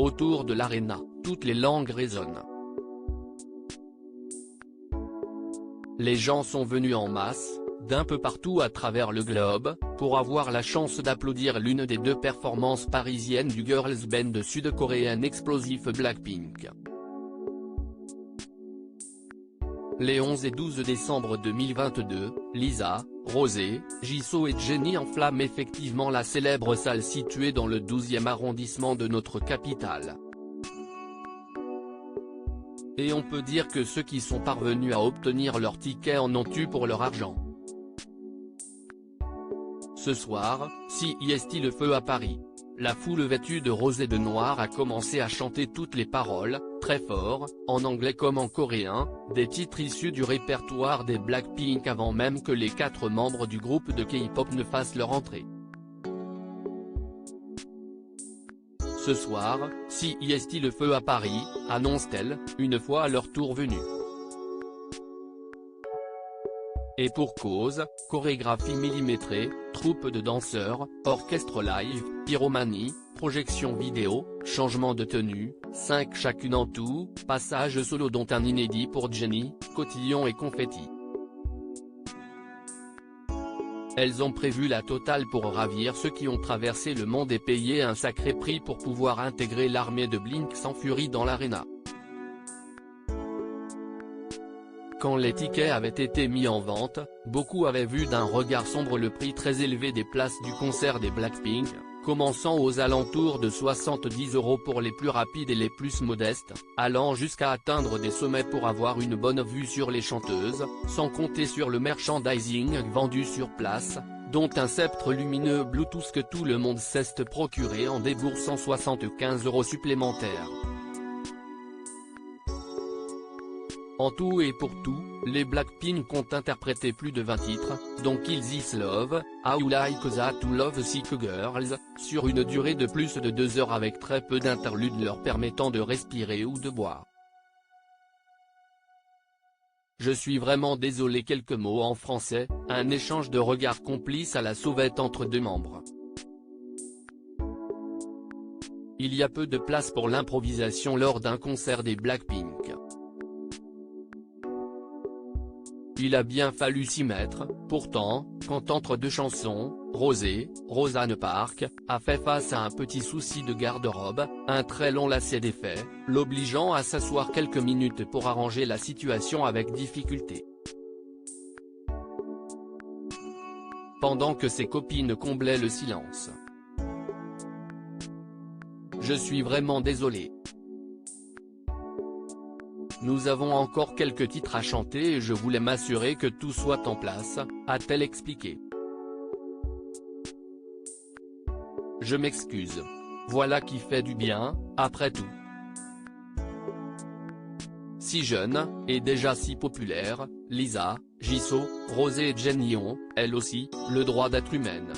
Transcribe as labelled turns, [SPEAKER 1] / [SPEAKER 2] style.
[SPEAKER 1] Autour de l'aréna, toutes les langues résonnent. Les gens sont venus en masse, d'un peu partout à travers le globe, pour avoir la chance d'applaudir l'une des deux performances parisiennes du girls band sud-coréen explosif Blackpink. Les 11 et 12 décembre 2022, Lisa, Rosé, Jisoo et Jennie enflamment effectivement la célèbre salle située dans le 12e arrondissement de notre capitale. Et on peut dire que ceux qui sont parvenus à obtenir leur ticket en ont eu pour leur argent. Ce soir, CIST le feu à Paris. La foule vêtue de rose et de noir a commencé à chanter toutes les paroles, très fort, en anglais comme en coréen, des titres issus du répertoire des Blackpink avant même que les 4 membres du groupe de K-pop ne fassent leur entrée. Ce soir, CIST le feu à Paris, annonce-t-elle, une fois à leur tour venu. Et pour cause, chorégraphie millimétrée, troupe de danseurs, orchestre live, pyromanie, projection vidéo, changement de tenue, 5 chacune en tout, passage solo dont un inédit pour Jennie, cotillon et confetti. Elles ont prévu la totale pour ravir ceux qui ont traversé le monde et payé un sacré prix pour pouvoir intégrer l'armée de Blink sans furie dans l'aréna. Quand les tickets avaient été mis en vente, beaucoup avaient vu d'un regard sombre le prix très élevé des places du concert des Blackpink, commençant aux alentours de 70 € pour les plus rapides et les plus modestes, allant jusqu'à atteindre des sommets pour avoir une bonne vue sur les chanteuses, sans compter sur le merchandising vendu sur place, dont un sceptre lumineux Bluetooth que tout le monde s'est procuré en déboursant 75 € supplémentaires. En tout et pour tout, les Blackpink ont interprété plus de 20 titres, dont Kill This Love, How You Like That to Love Sick Girls, sur une durée de plus de 2 heures avec très peu d'interludes leur permettant de respirer ou de boire. Je suis vraiment désolé. Quelques mots en français, un échange de regards complices à la sauvette entre deux membres. Il y a peu de place pour l'improvisation lors d'un concert des Blackpink. Il a bien fallu s'y mettre, pourtant, quand entre deux chansons, Rosé, Rosanne Parks, a fait face à un petit souci de garde-robe, un très long lacet d'effets, l'obligeant à s'asseoir quelques minutes pour arranger la situation avec difficulté. Pendant que ses copines comblaient le silence. Je suis vraiment désolé. Nous avons encore quelques titres à chanter et je voulais m'assurer que tout soit en place, a-t-elle expliqué. Je m'excuse. Voilà qui fait du bien, après tout. Si jeune, et déjà si populaire, Lisa, Jisoo, Rosé et Jennie ont, elles aussi, le droit d'être humaines.